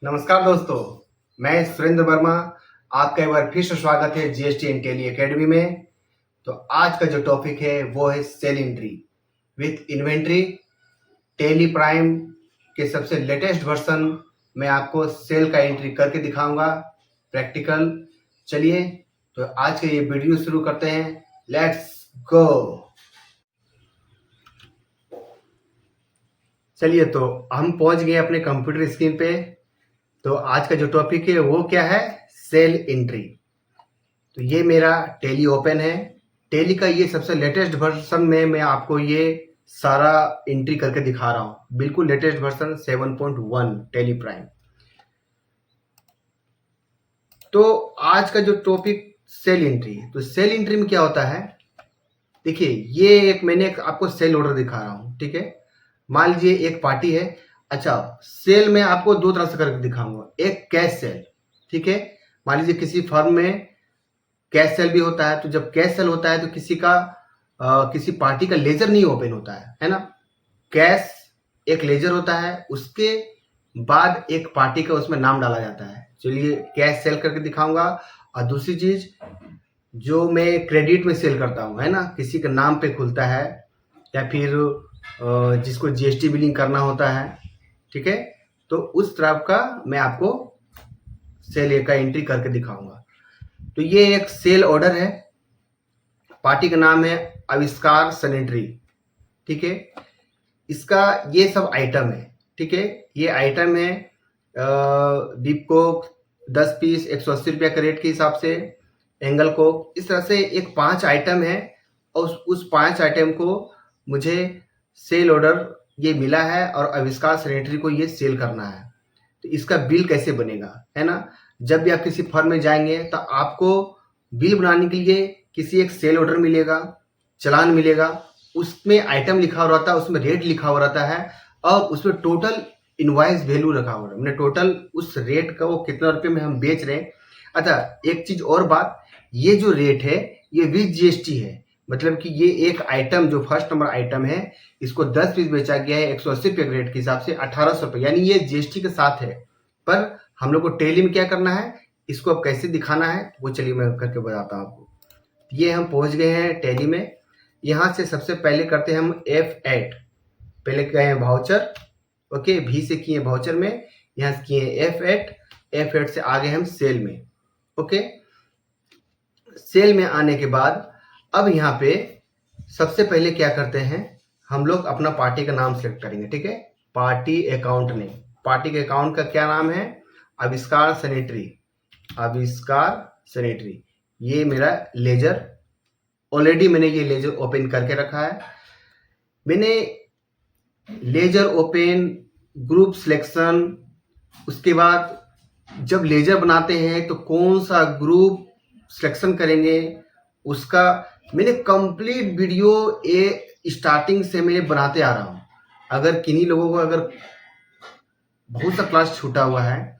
नमस्कार दोस्तों, मैं सुरेंद्र वर्मा। आपका एक बार फिर से स्वागत है जीएसटी एंड टेली एकेडमी में। तो आज का जो टॉपिक है वो है sale entry with inventory. Tally Prime के सबसे लेटेस्ट वर्जन में आपको सेल का एंट्री करके दिखाऊंगा प्रैक्टिकल। चलिए तो आज का ये वीडियो शुरू करते हैं। Let's go. चलिए तो हम पहुंच गए अपने कंप्यूटर स्क्रीन पे। तो आज का जो टॉपिक है वो क्या है? Sale entry. तो ये मेरा टेली ओपन है। टेली का ये सबसे लेटेस्ट वर्जन में मैं आपको ये सारा एंट्री करके दिखा रहा हूँ। बिल्कुल लेटेस्ट वर्जन 7.1 टेली प्राइम। तो आज का जो टॉपिक सेल एंट्री, तो सेल एंट्री में क्या होता है? देखिए, ये मैंने आपको सेल ऑर्डर दिखा रहा हूँ, ठीक है। मान लीजिए एक पार्टी है। अच्छा, सेल में आपको दो तरह से करके दिखाऊंगा। एक कैश सेल, ठीक है। मान लीजिए किसी फर्म में कैश सेल भी होता है। तो जब कैश सेल होता है तो किसी पार्टी का लेजर नहीं ओपन होता है ना। कैश एक लेजर होता है, उसके बाद एक पार्टी का उसमें नाम डाला जाता है। चलिए कैश सेल करके दिखाऊंगा। और दूसरी चीज, जो मैं क्रेडिट में सेल करता हूँ, है ना, किसी के नाम पे खुलता है या फिर जिसको जीएसटी बिलिंग करना होता है, ठीक है। तो उस तरह का मैं आपको सेल का एंट्री करके दिखाऊंगा। तो ये एक सेल ऑर्डर है। पार्टी का नाम है आविष्कार सैनिटरी, ठीक है। इसका ये सब आइटम है, ठीक है। ये आइटम है डीप कोक 10 पीस 180 रुपया का रेट के हिसाब से। एंगल कोक, इस तरह से एक 5 आइटम है। और उस 5 आइटम को मुझे सेल ऑर्डर ये मिला है और आविष्कार सैनिटरी को ये सेल करना है। तो इसका बिल कैसे बनेगा, है ना। जब भी आप किसी फर्म में जाएंगे तो आपको बिल बनाने के लिए किसी एक सेल ऑर्डर मिलेगा, चलान मिलेगा। उसमें आइटम लिखा हुआ रहता है, उसमें रेट लिखा हुआ रहता है और उसमें टोटल इनवॉइस वैल्यू रखा हुआ है। मैंने टोटल उस रेट का वो कितना रुपये में हम बेच रहे हैं। अच्छा, एक चीज और बात, ये जो रेट है ये विद जीएसटी है। मतलब कि ये एक आइटम जो फर्स्ट नंबर आइटम है, इसको 10 पीस बेचा गया है 180 रुपये के रेट के हिसाब से 1800 रुपये, यानी ये जीएसटी के साथ है। पर हम लोग को टेली में क्या करना है, इसको अब कैसे दिखाना है वो चलिए मैं करके बताता हूँ आपको। ये हम पहुंच गए हैं टेली में। यहाँ से सबसे पहले करते हैं हम F8। पहले गए हैं वाउचर, ओके, भी से किए वाउचर में, यहाँ से किए F8। F8 से आगे हम सेल में, ओके। सेल में आने के बाद अब यहाँ पे सबसे पहले क्या करते हैं, हम लोग अपना पार्टी का नाम सेलेक्ट करेंगे, ठीक है। पार्टी अकाउंट नेम, पार्टी के अकाउंट का क्या नाम है? आविष्कार सैनिटरी। आविष्कार सैनिटरी, ये मेरा लेजर। ऑलरेडी मैंने ये लेजर ओपन करके रखा है। मैंने लेजर ओपन, ग्रुप सिलेक्शन, उसके बाद जब लेजर बनाते हैं तो कौन सा ग्रुप सिलेक्शन करेंगे उसका मैंने कंप्लीट वीडियो स्टार्टिंग से मैं बनाते आ रहा हूँ। अगर किन्हीं लोगों को अगर बहुत सा क्लास छूटा हुआ है,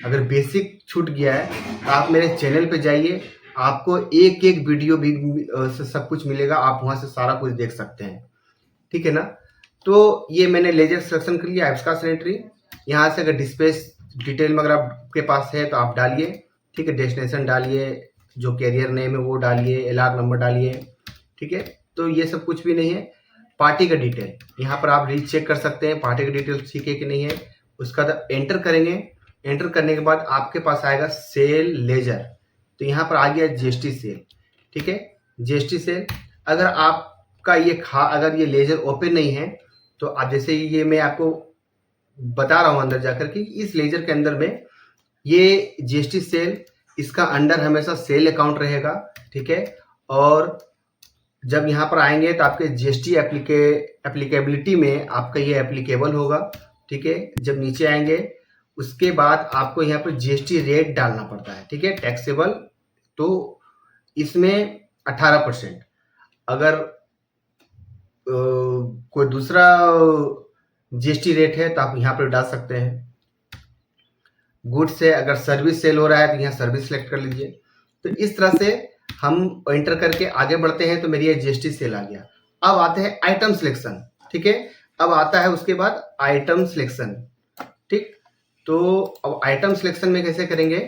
अगर बेसिक छूट गया है, तो आप मेरे चैनल पे जाइए, आपको एक एक वीडियो भी सब कुछ मिलेगा। आप वहां से सारा कुछ देख सकते हैं, ठीक है ना। तो ये मैंने लेजर सिलेक्शन कर लिया, आविष्कार सैनिटरी। यहाँ से अगर डिस्पेच डिटेल में अगर आपके पास है तो आप डालिए, ठीक है। डेस्टिनेशन डालिए, जो कैरियर नेम है वो डालिए, एलआर नंबर डालिए, ठीक है। तो ये सब कुछ भी नहीं है। पार्टी का डिटेल यहाँ पर आप रीच चेक कर सकते हैं, पार्टी का डिटेल ठीक है कि नहीं है। उसका एंटर करेंगे। एंटर करने के बाद आपके पास आएगा सेल लेजर। तो यहाँ पर आ गया जीएसटी सेल, ठीक है, जीएसटी सेल। अगर आपका अगर ये लेजर ओपन नहीं है तो आप जैसे ये मैं आपको बता रहा हूँ अंदर जाकर कि इस लेजर के अंदर में ये जीएसटी सेल, इसका अंडर हमेशा सेल अकाउंट रहेगा, ठीक है। और जब यहाँ पर आएंगे तो आपके जीएसटी एप्लीकेबिलिटी में आपका ये एप्लीकेबल होगा, ठीक है। जब नीचे आएंगे उसके बाद आपको यहाँ पर जीएसटी रेट डालना पड़ता है, ठीक है, टैक्सेबल। तो इसमें 18%। अगर कोई दूसरा जीएसटी रेट है तो आप यहाँ पर डाल सकते हैं। गुड्स से अगर सर्विस सेल हो रहा है तो यहाँ सर्विस सेलेक्ट कर लीजिए। तो इस तरह से हम एंटर करके आगे बढ़ते हैं। तो मेरी ये जीएसटी सेल आ गया। अब आते हैं आइटम सिलेक्शन, ठीक है। अब आता है उसके बाद आइटम सिलेक्शन, ठीक। तो अब आइटम सिलेक्शन में कैसे करेंगे,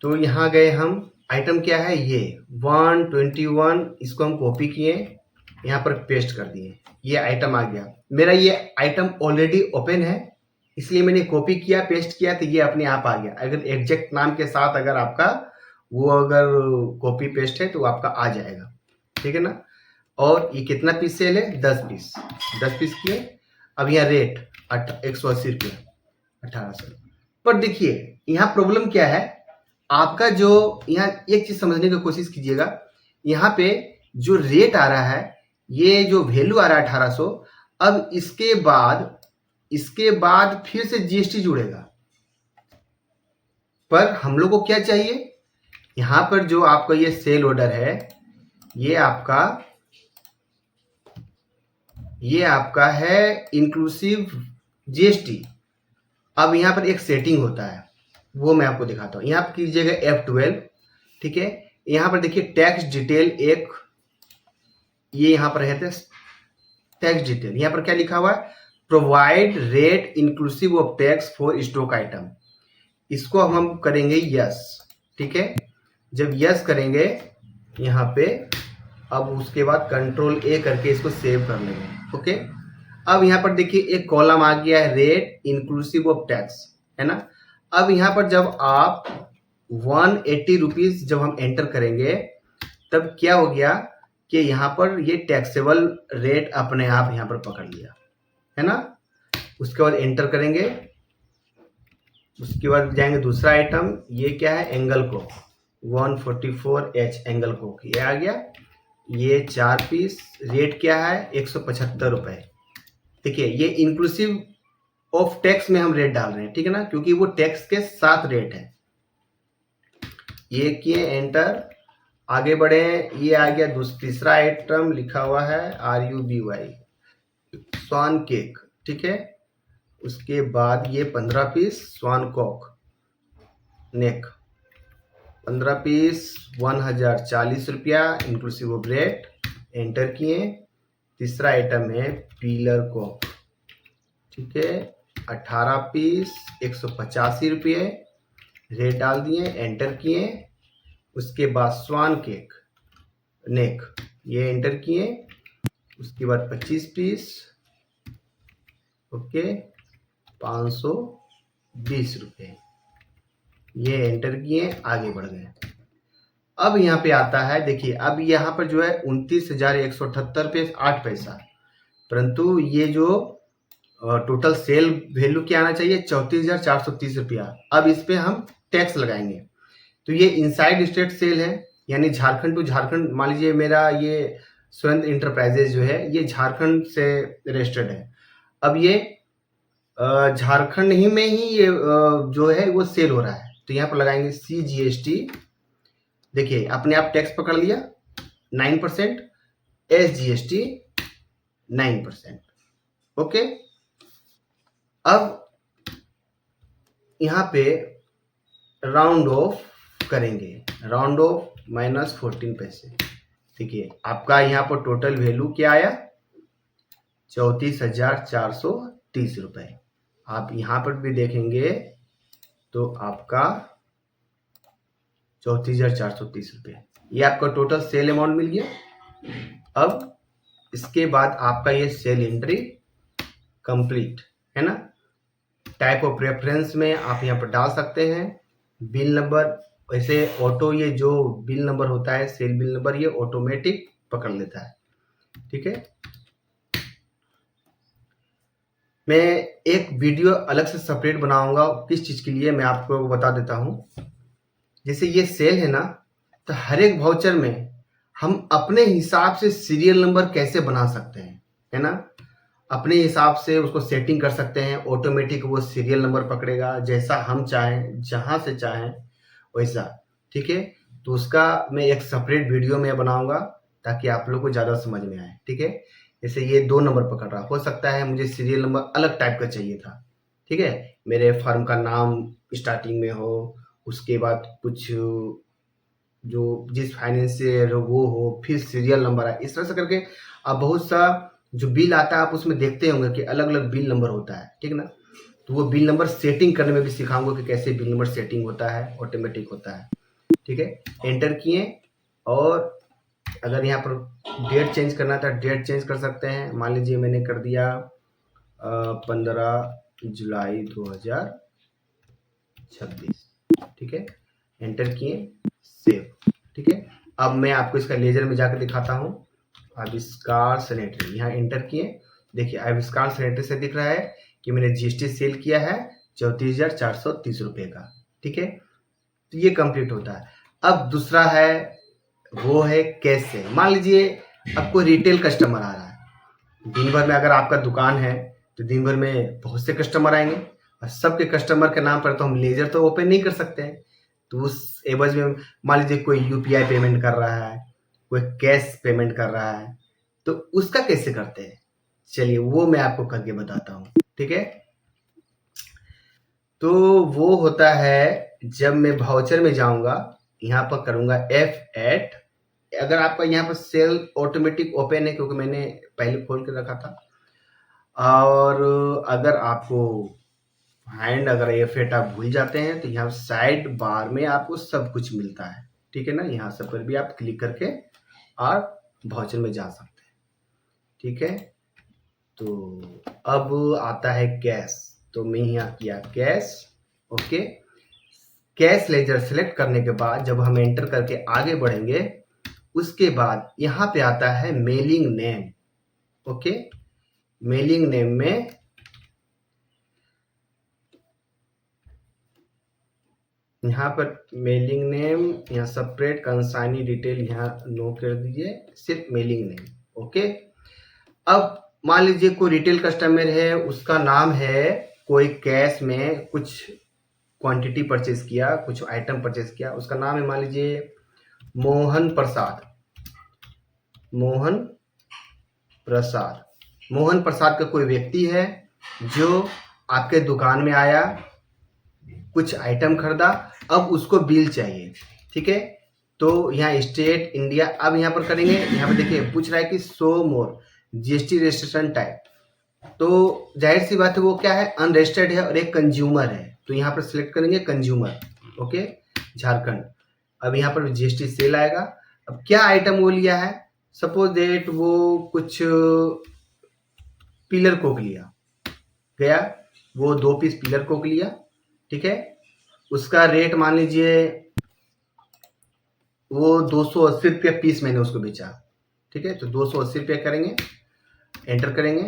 तो यहाँ गए हम, आइटम क्या है ये 121, इसको हम कॉपी किए, यहाँ पर पेस्ट कर दिए, ये आइटम आ गया। मेरा ये आइटम ऑलरेडी ओपन है, इसलिए मैंने कॉपी किया, पेस्ट किया, तो ये अपने आप आ गया। अगर एग्जैक्ट नाम के साथ अगर आपका वो अगर कॉपी पेस्ट है तो आपका आ जाएगा, ठीक है ना। और ये कितना पीस सेल है, 10 पीस, 10 पीस किए। अब यहाँ रेट 180 रुपये, 1800। पर देखिए यहाँ प्रॉब्लम क्या है, आपका जो यहाँ एक चीज समझने की कोशिश कीजिएगा, यहाँ पे जो रेट आ रहा है, ये जो वैल्यू आ रहा है 1800, अब इसके बाद फिर से जीएसटी जुड़ेगा। पर हम लोग को क्या चाहिए, यहाँ पर जो आपका ये सेल ऑर्डर है, ये आपका है इंक्लूसिव जीएसटी। अब यहाँ पर एक सेटिंग होता है, वो मैं आपको दिखाता हूँ। यहाँ पर कीजिएगा F12, ठीक है। यहाँ पर देखिए टैक्स डिटेल एक, ये यहाँ पर है टैक्स डिटेल, यहाँ पर क्या लिखा हुआ है, provide rate inclusive of tax for stock item. इसको हम करेंगे यस, ठीक है। जब यस करेंगे यहाँ पे, अब उसके बाद कंट्रोल ए करके इसको सेव कर लेंगे, ओके। अब यहाँ पर देखिए एक कॉलम आ गया है रेट इंक्लूसिव ऑफ टैक्स, है ना। अब यहाँ पर जब आप 180 रुपीज जब हम एंटर करेंगे, तब क्या हो गया कि यहाँ पर ये टैक्सेबल रेट अपने आप यहाँ पर पकड़ लिया, है ना। उसके बाद एंटर करेंगे, उसके बाद जाएंगे दूसरा आइटम, ये क्या है, एंगल को 144H एंगल को, ये आ गया। ये 4 पीस, रेट क्या है 175 रुपए। देखिए ये इंक्लूसिव ऑफ टैक्स में हम रेट डाल रहे हैं, ठीक है ना, क्योंकि वो टैक्स के साथ रेट है। ये किए एंटर, आगे बढ़े, ये आ गया तीसरा आइटम, लिखा हुआ है RUBY स्वान केक, ठीक है। उसके बाद ये 15 पीस स्वान कॉक नेक, 15 पीस 1040 रुपया इंक्लूसिव ऑफ रेट, एंटर किए। तीसरा आइटम है पीलर कॉक, ठीक है, 18 पीस 185 रुपये, रेट डाल दिए, एंटर किए। उसके बाद स्वान केक नेक, ये एंटर किए। उसके बाद 25 पीस, ओके, 520 रुपये, ये एंटर किए, आगे बढ़ गए। अब यहाँ पे आता है, देखिए अब यहाँ पर जो है 29,178 रुपये 8 पैसा, परंतु ये जो टोटल सेल वैल्यू क्या आना चाहिए, 34,430 रुपया। अब इस पे हम टैक्स लगाएंगे, तो ये इनसाइड स्टेट सेल है, यानी झारखंड टू झारखंड। मान लीजिए मेरा ये सुरेंद्र इंटरप्राइजेज जो है ये झारखंड से रजिस्टर्ड है। अब ये झारखंड ही में ही ये जो है वो सेल हो रहा है, तो यहाँ पर लगाएंगे CGST। देखिए अपने आप टैक्स पकड़ लिया 9%, SGST 9%, ओके। अब यहाँ पे राउंड ऑफ करेंगे, राउंड ऑफ -14 पैसे। देखिए आपका यहाँ पर टोटल वैल्यू क्या आया, 34,430 रुपये। आप यहाँ पर भी देखेंगे तो आपका 34,430 रुपये, ये आपका टोटल सेल अमाउंट मिल गया। अब इसके बाद आपका ये सेल एंट्री कंप्लीट है ना। टाइप ऑफ रेफरेंस में आप यहाँ पर डाल सकते हैं बिल नंबर, वैसे ऑटो ये जो बिल नंबर होता है सेल बिल नंबर, ये ऑटोमेटिक पकड़ लेता है, ठीक है। मैं एक वीडियो अलग से सेपरेट बनाऊंगा किस चीज़ के लिए, मैं आपको बता देता हूँ। जैसे ये सेल है ना, तो हर एक वाउचर में हम अपने हिसाब से सीरियल नंबर कैसे बना सकते हैं, है ना। अपने हिसाब से उसको सेटिंग कर सकते हैं, ऑटोमेटिक वो सीरियल नंबर पकड़ेगा जैसा हम चाहें, जहाँ से चाहें वैसा, ठीक है। तो उसका मैं एक सेपरेट वीडियो में बनाऊंगा ताकि आप लोग को ज़्यादा समझ में आए, ठीक है। जैसे ये 2 नंबर पकड़ रहा, हो सकता है मुझे सीरियल नंबर अलग टाइप का चाहिए था, ठीक है। मेरे फर्म का नाम स्टार्टिंग में हो, उसके बाद कुछ जो जिस फाइनेंस से वो हो, फिर सीरियल नंबर है, इस तरह से करके आप बहुत सा जो बिल आता है आप उसमें देखते होंगे कि अलग अलग बिल नंबर होता है, ठीक ना। तो वो बिल नंबर सेटिंग करने में भी सिखाऊंगा कि कैसे बिल नंबर सेटिंग होता है, ऑटोमेटिक होता है, ठीक है। एंटर किए और अगर यहाँ पर डेट चेंज करना था डेट चेंज कर सकते हैं। मान लीजिए मैंने कर दिया 15 जुलाई 2026, ठीक है। एंटर किए, सेव, ठीक है। अब मैं आपको इसका लेजर में जाकर दिखाता हूँ। आविष्कार सैनिटरी, यहाँ एंटर किए, देखिए आविष्कार सैनिटरी से दिख रहा है कि मैंने जीएसटी सेल किया है 34,430 रुपये का, ठीक है। तो ये कंप्लीट होता है। अब दूसरा है वो है कैश सेल। मान लीजिए आपको रिटेल कस्टमर आ रहा है, दिन भर में अगर आपका दुकान है तो दिन भर में बहुत से कस्टमर आएंगे और सबके कस्टमर के नाम पर तो हम लेजर तो ओपन नहीं कर सकते हैं। तो उस एवज में मान लीजिए कोई यूपीआई पेमेंट कर रहा है, कोई कैश पेमेंट कर रहा है, तो उसका कैसे करते हैं, चलिए वो मैं आपको करके बताता हूँ, ठीक है। तो वो होता है जब मैं वाउचर में जाऊंगा, यहाँ पर करूंगा F8। अगर आपका यहाँ पर सेल ऑटोमेटिक ओपन है क्योंकि मैंने पहले खोल के रखा था, और अगर आपको हैंड अगर F8 आप भूल जाते हैं तो यहाँ साइड बार में आपको सब कुछ मिलता है, ठीक है ना। यहाँ सब पर भी आप क्लिक करके और वाउचर में जा सकते हैं, ठीक है। तो अब आता है कैश, तो मैं यहाँ किया cash, okay. Cash ledger select करने के बाद जब हम एंटर करके आगे बढ़ेंगे उसके बाद यहाँ पे आता है mailing name, okay. Mailing name में यहाँ पर मेलिंग नेम, यहाँ सेपरेट कंसाइनी डिटेल यहाँ नो कर दीजिए, सिर्फ मेलिंग नेम, ओके। अब मान लीजिए कोई रिटेल कस्टमर है, उसका नाम है, कोई कैश में कुछ क्वांटिटी परचेज किया, कुछ आइटम परचेज किया, उसका नाम है मान लीजिए मोहन प्रसाद। मोहन प्रसाद, मोहन प्रसाद का कोई व्यक्ति है जो आपके दुकान में आया, कुछ आइटम खरीदा, अब उसको बिल चाहिए, ठीक है। तो यहाँ स्टेट इंडिया, अब यहाँ पर करेंगे, यहाँ पर देखिए पूछ रहा है कि शो मोर जीएसटी रजिस्ट्रेशन टाइप, तो जाहिर सी बात है वो क्या है, अनरजिस्टर्ड है और एक कंज्यूमर है, तो यहाँ पर सिलेक्ट करेंगे कंज्यूमर, ओके, झारखंड। अब यहाँ पर जीएसटी सेल आएगा। अब क्या आइटम वो लिया है, सपोज डेट वो कुछ पिलर कोक लिया गया, वो 2 पीस पिलर कोक लिया, ठीक है। उसका रेट मान लीजिए वो 280 रुपये पीस मैंने उसको बेचा, ठीक है। तो 280 रुपये करेंगे, एंटर करेंगे।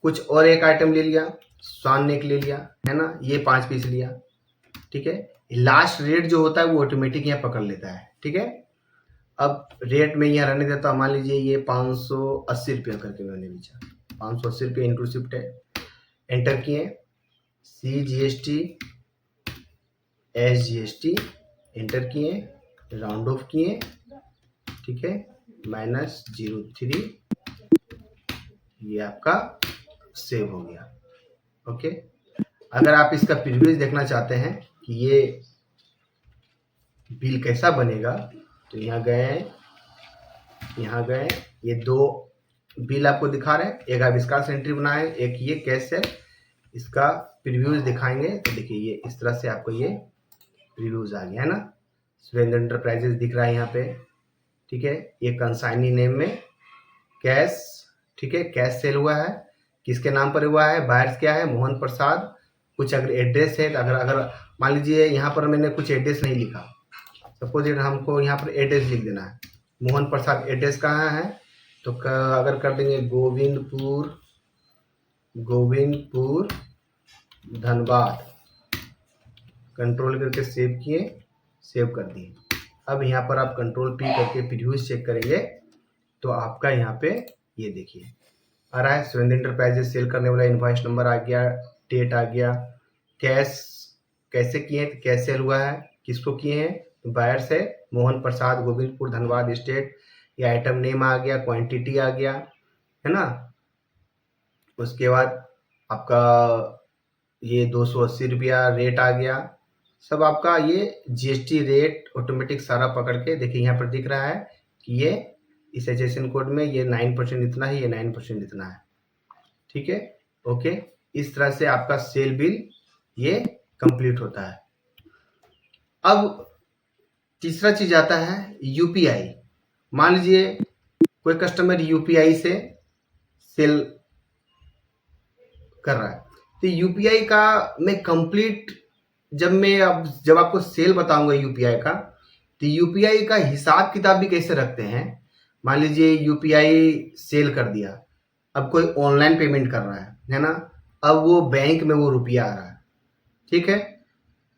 कुछ और एक आइटम ले लिया, स्वान नेक ले लिया, है ना, ये 5 पीस लिया, ठीक है। लास्ट रेट जो होता है वो ऑटोमेटिक यहाँ पकड़ लेता है, ठीक है। अब रेट में यहाँ रहने देता हूँ, मान लीजिए ये 580 रुपये करके मैंने बेचा, 580 रुपये इंक्लूसिव है। एंटर किए, CGST SGST, एंटर किए, राउंड ऑफ किए, ठीक है, -03, ये आपका सेव हो गया, ओके। अगर आप इसका प्रीव्यूज देखना चाहते हैं कि ये बिल कैसा बनेगा, तो यहाँ गए, ये 2 बिल आपको दिखा रहे हैं, एक आविष्कार सेंट्री बना है, एक ये कैश है। इसका प्रीव्यूज दिखाएंगे तो देखिए ये इस तरह से आपको ये प्रीव्यूज आ गया है ना, सुरेंद्र एंटरप्राइजेस दिख रहा है यहाँ पे, ठीक है। ये कंसाइनी नेम में कैश, ठीक है, कैश सेल हुआ है, किसके नाम पर हुआ है, बायर्स क्या है, मोहन प्रसाद। कुछ अगर एड्रेस है तो अगर मान लीजिए यहाँ पर मैंने कुछ एड्रेस नहीं लिखा, सपोज हमको यहाँ पर एड्रेस लिख देना है, मोहन प्रसाद एड्रेस कहाँ है, तो अगर कर देंगे गोविंदपुर धनबाद, कंट्रोल करके सेव किए, सेव कर दिए। अब यहाँ पर आप कंट्रोल P करके प्रीव्यूज चेक करेंगे तो आपका यहाँ पे ये देखिए आ रहा है, सुरेंद्र एंटरप्राइजेस सेल करने वाला इनवॉइस नंबर आ गया, डेट आ गया, कैश कैसे किए, कैश सेल हुआ है, किसको किए हैं, बायर्स है मोहन प्रसाद, गोविंदपुर धनबाद स्टेट, ये आइटम नेम आ गया, क्वांटिटी आ गया, है ना। उसके बाद आपका ये 280 रुपया रेट आ गया, सब आपका ये जीएसटी रेट ऑटोमेटिक सारा पकड़ के देखिए यहाँ पर दिख रहा है कि ये इस HSN कोड में ये 9% इतना है, ये 9% इतना है, ठीक है, ओके। इस तरह से आपका सेल बिल ये कंप्लीट होता है। अब तीसरा चीज आता है यूपीआई। मान लीजिए कोई कस्टमर यूपीआई से सेल कर रहा है, तो यूपीआई का मैं कंप्लीट जब आपको सेल बताऊंगा यूपीआई का, तो यूपीआई का हिसाब किताब भी कैसे रखते हैं। मान लीजिए यूपीआई सेल कर दिया, अब कोई ऑनलाइन पेमेंट कर रहा है ना, अब वो बैंक में वो रुपया आ रहा है, ठीक है।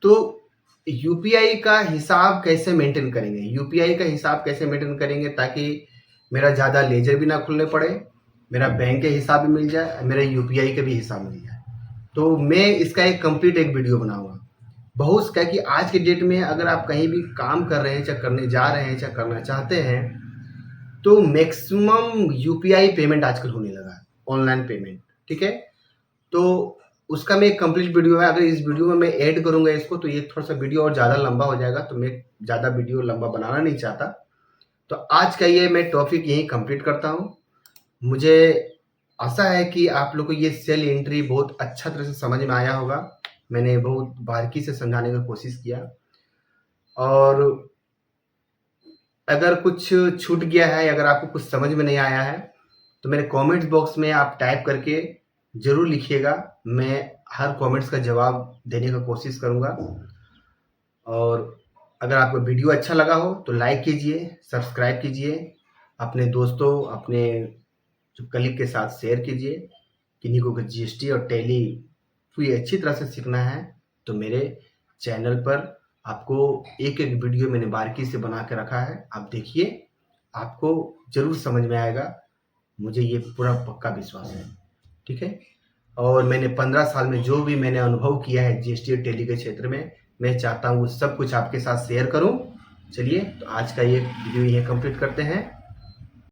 तो यूपीआई का हिसाब कैसे मेंटेन करेंगे, यूपीआई का हिसाब कैसे मेंटेन करेंगे ताकि मेरा ज़्यादा लेजर भी ना खुलने पड़े, मेरा बैंक के हिसाब भी मिल जाए, मेरा यूपीआई का भी हिसाब मिल जाए। तो मैं इसका एक कंप्लीट एक वीडियो बनाऊंगा। बहुत क्या कि आज के डेट में अगर आप कहीं भी काम कर रहे हैं, चाहे करने जा रहे हैं, चाहे करना चाहते हैं, तो मैक्सिमम यूपीआई पेमेंट आजकल होने लगा है, ऑनलाइन पेमेंट, ठीक है। तो उसका मैं एक कंप्लीट वीडियो है, अगर इस वीडियो में मैं ऐड करूंगा इसको तो ये थोड़ा सा वीडियो और ज़्यादा लंबा हो जाएगा, तो मैं ज़्यादा वीडियो लंबा बनाना नहीं चाहता। तो आज का ये मैं टॉपिक यहीं कंप्लीट करता हूँ। मुझे आशा है कि आप लोग को ये सेल एंट्री बहुत अच्छा तरह से समझ में आया होगा। मैंने बहुत बारीकी से समझाने की कोशिश किया, और अगर कुछ छूट गया है, अगर आपको कुछ समझ में नहीं आया है, तो मेरे कमेंट्स बॉक्स में आप टाइप करके ज़रूर लिखिएगा। मैं हर कमेंट्स का जवाब देने का कोशिश करूँगा। और अगर आपको वीडियो अच्छा लगा हो तो लाइक कीजिए, सब्सक्राइब कीजिए, अपने दोस्तों, अपने जो कलीग के साथ शेयर कीजिए। किन्हीं को जीएसटी और टैली कोई अच्छी तरह से सीखना है तो मेरे चैनल पर आपको एक एक वीडियो मैंने बारीकी से बना के रखा है, आप देखिए, आपको ज़रूर समझ में आएगा, मुझे ये पूरा पक्का विश्वास है, ठीक है। और मैंने 15 साल में जो भी मैंने अनुभव किया है जीएसटी और टैली के क्षेत्र में, मैं चाहता हूँ वो सब कुछ आपके साथ शेयर करूँ। चलिए, तो आज का ये वीडियो यहीं कंप्लीट करते हैं।